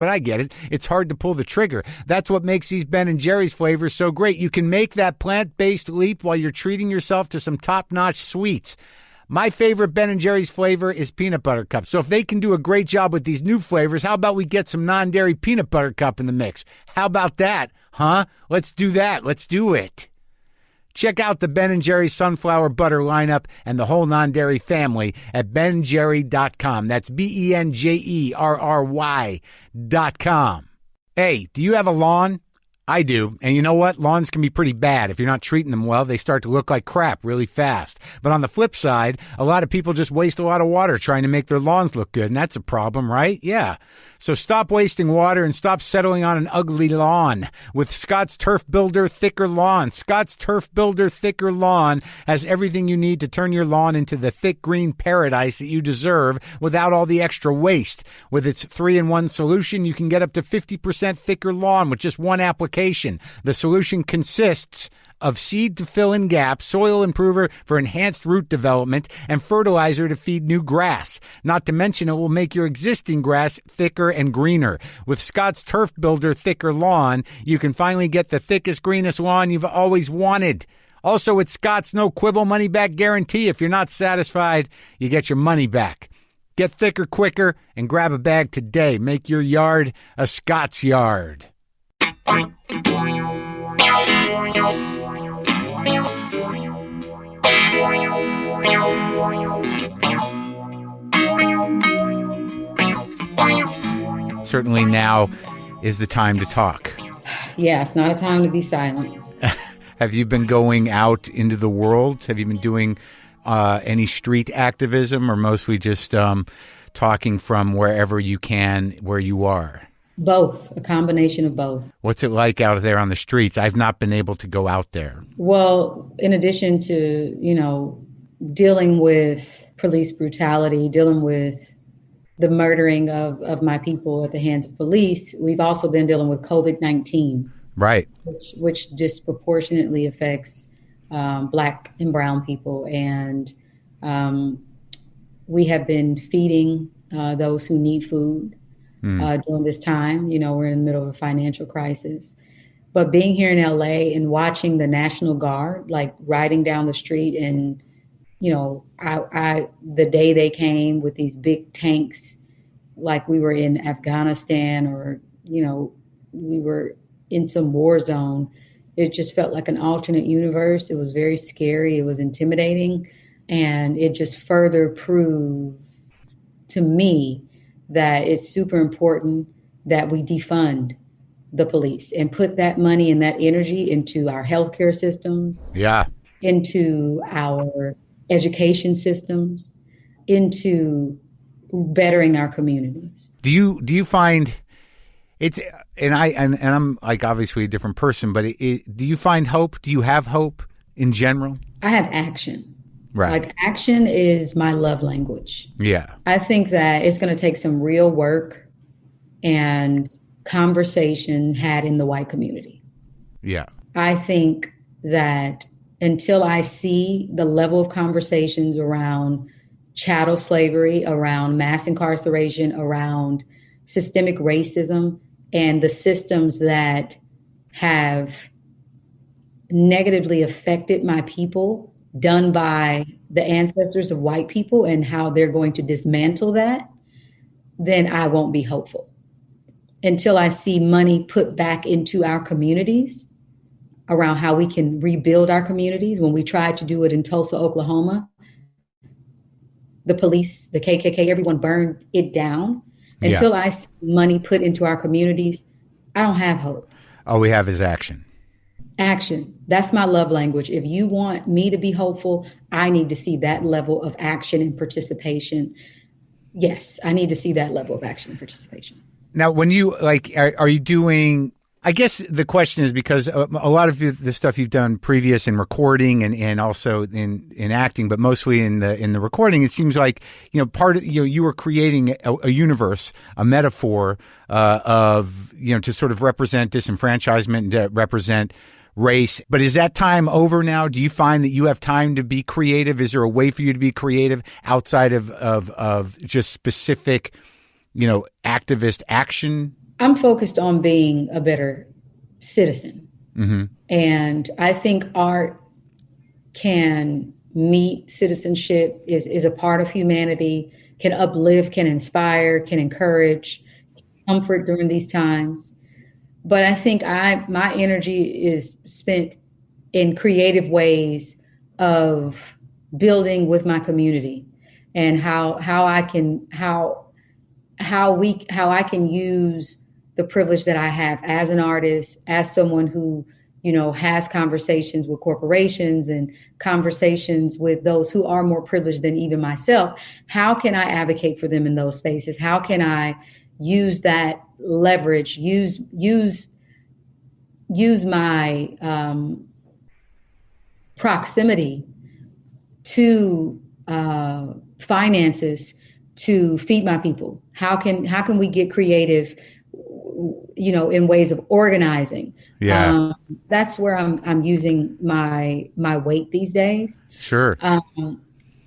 But I get it. It's hard to pull the trigger. That's what makes these Ben & Jerry's flavors so great. You can make that plant-based leap while you're treating yourself to some top-notch sweets. My favorite Ben & Jerry's flavor is peanut butter cup. So if they can do a great job with these new flavors, how about we get some non-dairy peanut butter cup in the mix? How about that? Huh? Let's do that. Let's do it. Check out the Ben & Jerry's sunflower butter lineup and the whole non-dairy family at benjerry.com. That's BenJerry.com. Hey, do you have a lawn? I do. And you know what? Lawns can be pretty bad. If you're not treating them well, they start to look like crap really fast. But on the flip side, a lot of people just waste a lot of water trying to make their lawns look good. And that's a problem, right? Yeah. So stop wasting water and stop settling on an ugly lawn with Scott's Turf Builder Thicker Lawn. Scott's Turf Builder Thicker Lawn has everything you need to turn your lawn into the thick green paradise that you deserve without all the extra waste. With its 3-in-1 solution, you can get up to 50% thicker lawn with just one application. The solution consists of seed to fill in gaps, soil improver for enhanced root development, and fertilizer to feed new grass. Not to mention it will make your existing grass thicker and greener. With Scott's Turf Builder Thicker Lawn, you can finally get the thickest, greenest lawn you've always wanted. Also, with Scott's no quibble money back guarantee, if you're not satisfied, you get your money back. Get thicker quicker and grab a bag today. Make your yard a Scott's yard. Certainly now is the time to talk. Yeah, it's not a time to be silent. Have you been going out into the world? Have you been doing any street activism, or mostly just talking from wherever you can, where you are? Both, a combination of both. What's it like out there on the streets? I've not been able to go out there. Well, in addition to, dealing with police brutality, dealing with the murdering of my people at the hands of police, we've also been dealing with COVID-19. Right. Which disproportionately affects Black and brown people. And we have been feeding those who need food during this time. We're in the middle of a financial crisis. But being here in LA and watching the National Guard, like riding down the street and, the day they came with these big tanks, like we were in Afghanistan or, we were in some war zone, it just felt like an alternate universe. It was very scary. It was intimidating. And it just further proved to me that it's super important that we defund the police and put that money and that energy into our healthcare systems. Yeah. Into our education systems, into bettering our communities. Do you find it's, and I'm like obviously a different person, but do you find hope? Do you have hope in general? I have action. Right. Like action is my love language. Yeah. I think that it's going to take some real work and conversation had in the white community. Yeah. I think that until I see the level of conversations around chattel slavery, around mass incarceration, around systemic racism, and the systems that have negatively affected my people done by the ancestors of white people and how they're going to dismantle that, then I won't be hopeful. Until I see money put back into our communities around how we can rebuild our communities. When we tried to do it in Tulsa, Oklahoma, the police, the KKK, everyone burned it down. Until I see money put into our communities, I don't have hope. All we have is action. Action. That's my love language. If you want me to be hopeful, I need to see that level of action and participation. Yes, I need to see that level of action and participation. Now, when you are you doing, I guess the question is because a lot of the stuff you've done previous in recording and also in acting, but mostly in the recording, it seems like, part of, you were creating a universe, a metaphor of, to sort of represent disenfranchisement and to represent race. But is that time over now? Do you find that you have time to be creative? Is there a way for you to be creative outside of just specific, activist action? I'm focused on being a better citizen. Mm-hmm. And I think art can meet citizenship, is a part of humanity, can uplift, can inspire, can encourage, comfort during these times. But I think my energy is spent in creative ways of building with my community, and how I can how I can use the privilege that I have as an artist, as someone who, has conversations with corporations and conversations with those who are more privileged than even myself. How can I advocate for them in those spaces? How can I use that leverage, use my proximity to finances to feed my people? How can we get creative, in ways of organizing? Yeah. That's where I'm using my weight these days. Sure.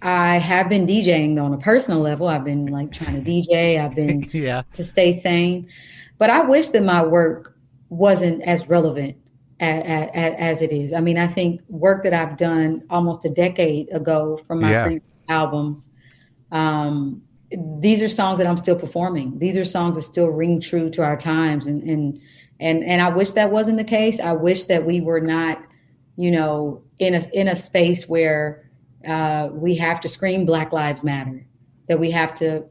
I have been DJing though on a personal level. I've been like trying to DJ. I've been Yeah. to stay sane, but I wish that my work wasn't as relevant as it is. I mean, I think work that I've done almost a decade ago from my previous albums. These are songs that I'm still performing. These are songs that still ring true to our times. And I wish that wasn't the case. I wish that we were not, in a space where we have to scream Black Lives Matter, that we have to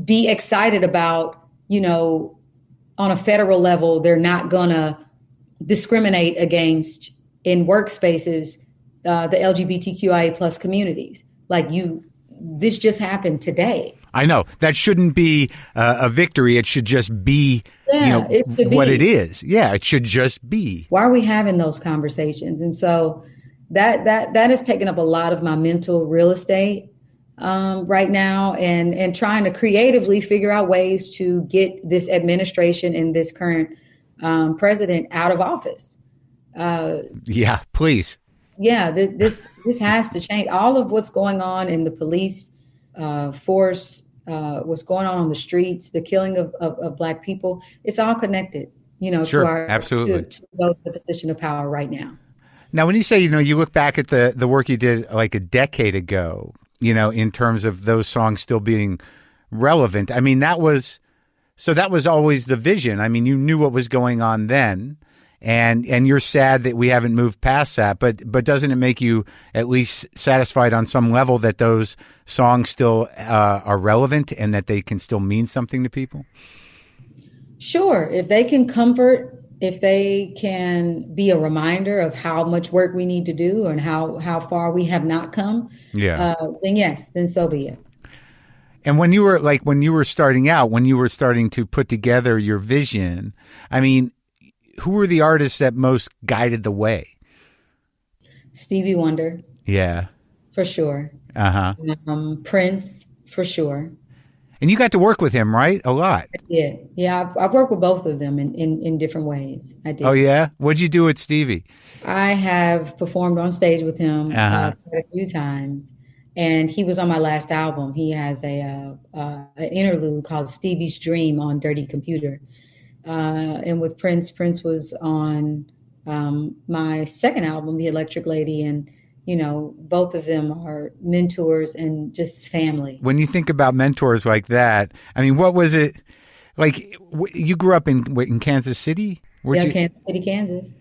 be excited about, on a federal level, they're not gonna discriminate against in workspaces, the LGBTQIA plus communities. This just happened today. I know that shouldn't be a victory. It should just be, what it is. Yeah, it should just be. Why are we having those conversations? And so that has taken up a lot of my mental real estate right now, and trying to creatively figure out ways to get this administration and this current president out of office. Yeah, please. Yeah, this has to change. All of what's going on in the police force, what's going on the streets, the killing of Black people, it's all connected, Sure, absolutely. to those in the position of power right now. Now, when you say, you look back at the work you did like a decade ago, in terms of those songs still being relevant, I mean, that was always the vision. I mean, you knew what was going on then. And you're sad that we haven't moved past that, but doesn't it make you at least satisfied on some level that those songs still are relevant and that they can still mean something to people? Sure. If they can comfort, if they can be a reminder of how much work we need to do and how far we have not come, then yes, then so be it. And when you were starting out, when you were starting to put together your vision, I mean, who were the artists that most guided the way? Stevie Wonder. Yeah. For sure. Uh-huh. Prince, for sure. And you got to work with him, right? A lot. I did. Yeah, I've worked with both of them in different ways. I did. Oh, yeah? What'd you do with Stevie? I have performed on stage with him quite a few times. And he was on my last album. He has an interlude called Stevie's Dream on Dirty Computer. And with Prince was on my second album, The Electric Lady. And, both of them are mentors and just family. When you think about mentors like that, I mean, what was it like? You grew up in Kansas City? Kansas City, Kansas.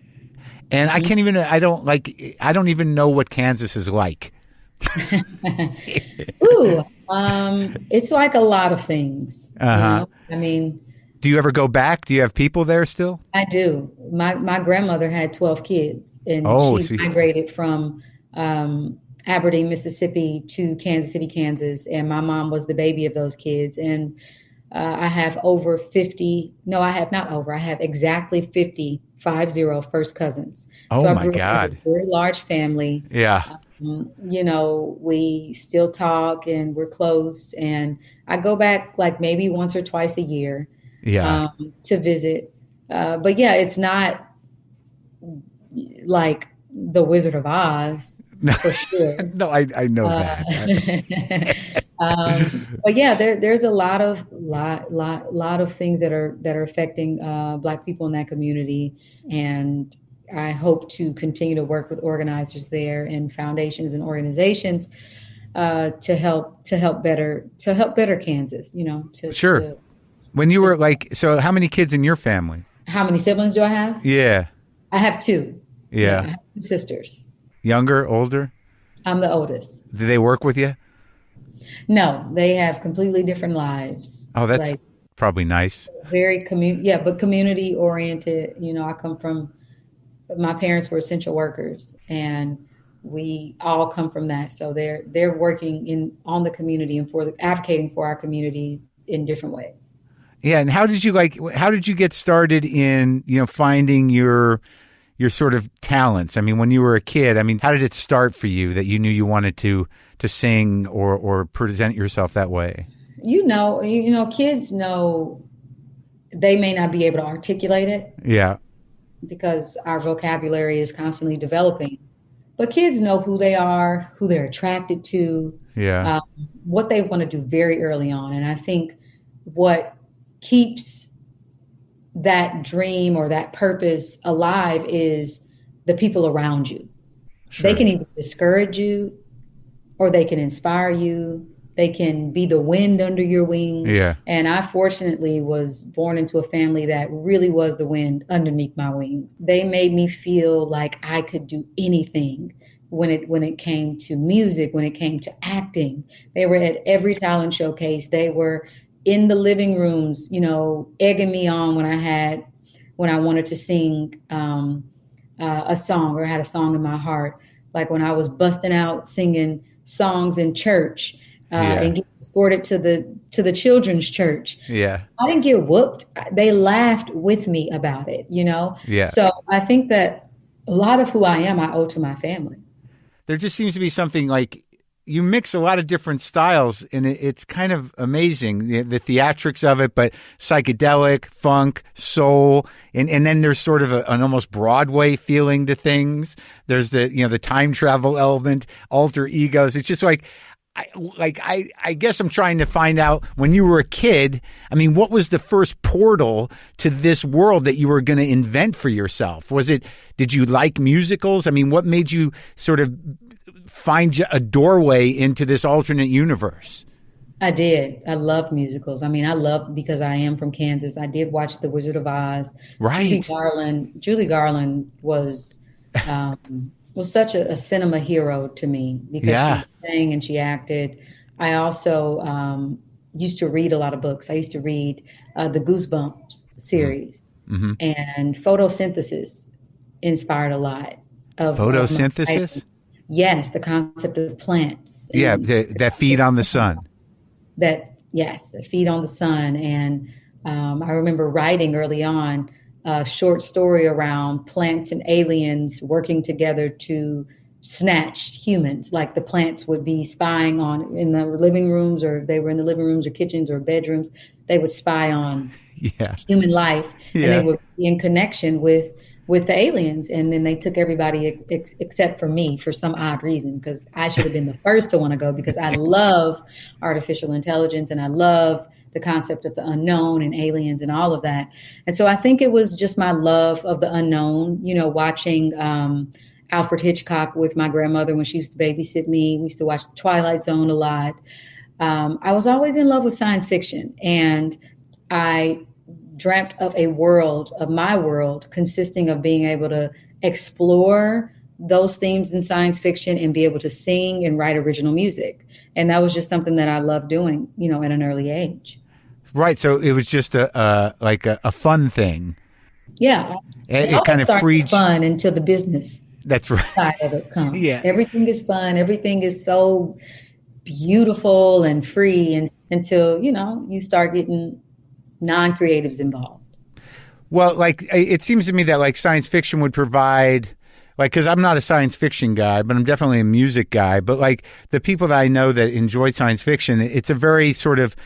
And I can't even, I don't even know what Kansas is like. Ooh, it's like a lot of things. Uh-huh. I mean, do you ever go back? Do you have people there still? I do. My grandmother had 12 kids, and she migrated from Aberdeen, Mississippi to Kansas City, Kansas. And my mom was the baby of those kids. And I have over 50. No, I have not over. I have exactly 50 first cousins. Oh, so my God. A very large family. Yeah. We still talk and we're close. And I go back like maybe once or twice a year to visit. But yeah, it's not like the Wizard of Oz. for sure. No, I know that. But yeah, there's a lot of things that are affecting Black people in that community, and I hope to continue to work with organizers there and foundations and organizations to help better Kansas. Sure. When you were so how many kids in your family? How many siblings do I have? Yeah. I have two. Yeah. I have two sisters. Younger, older? I'm the oldest. Do they work with you? No, they have completely different lives. Oh, that's probably nice. Very but community oriented. I come from, my parents were essential workers, and we all come from that. So they're working on the community and advocating for our community in different ways. Yeah, and how did you get started in, finding your sort of talents? I mean, when you were a kid, how did it start for you that you knew you wanted to sing or present yourself that way? Kids know they may not be able to articulate it. Yeah. Because our vocabulary is constantly developing. But kids know who they are, who they're attracted to, what they want to do very early on. And I think what keeps that dream or that purpose alive is the people around you. Sure. They can either discourage you or they can inspire you. They can be the wind under your wings. Yeah. And I fortunately was born into a family that really was the wind underneath my wings. They made me feel like I could do anything when it came to music, when it came to acting. They were at every talent showcase. They were in the living rooms, egging me on when I wanted to sing a song or had a song in my heart. Like when I was busting out singing songs in church. And get escorted to the children's church. Yeah. I didn't get whooped. They laughed with me about it, Yeah. So I think that a lot of who I am, I owe to my family. There just seems to be something like you mix a lot of different styles, and it's kind of amazing, the theatrics of it, but psychedelic, funk, soul, and then there's sort of an almost Broadway feeling to things. There's the time travel element, alter egos. It's just I guess I'm trying to find out, when you were a kid, what was the first portal to this world that you were going to invent for yourself? Did you like musicals? What made you sort of find a doorway into this alternate universe? I did. I love musicals. Because I am from Kansas. I did watch The Wizard of Oz. Right. Julie Garland was such a cinema hero to me because she sang and she acted. I also used to read a lot of books. I used to read the Goosebumps series, and photosynthesis inspired a lot of photosynthesis. Yes, the concept of plants. Yeah, that feed on the sun. That feed on the sun. And I remember writing early on a short story around plants and aliens working together to snatch humans. Like the plants would be spying on in the living rooms, or they were in the living rooms or kitchens or bedrooms. They would spy on human life, and they would be in connection with the aliens. And then they took everybody except for me for some odd reason, because I should have been the first to want to go, because I love artificial intelligence and I love the concept of the unknown and aliens and all of that. And so I think it was just my love of the unknown, watching Alfred Hitchcock with my grandmother when she used to babysit me. We used to watch The Twilight Zone a lot. I was always in love with science fiction, and I dreamt of my world consisting of being able to explore those themes in science fiction and be able to sing and write original music. And that was just something that I loved doing, at an early age. Right. So it was just a fun thing. Yeah. It kind of freed fun until the business That's right. side of it comes. Yeah. Everything is fun. Everything is so beautiful and free, and until, you start getting non-creatives involved. Well, it seems to me that science fiction would provide, because I'm not a science fiction guy, but I'm definitely a music guy. But the people that I know that enjoy science fiction, it's a very sort of,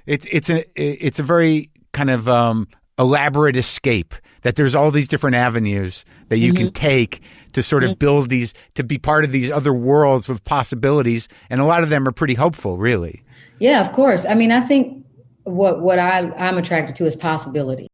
it's a very kind of elaborate escape that there's all these different avenues that you can take to sort of build these, to be part of these other worlds of possibilities. And a lot of them are pretty hopeful, really. Yeah, of course. I mean, I think what I'm attracted to is possibility.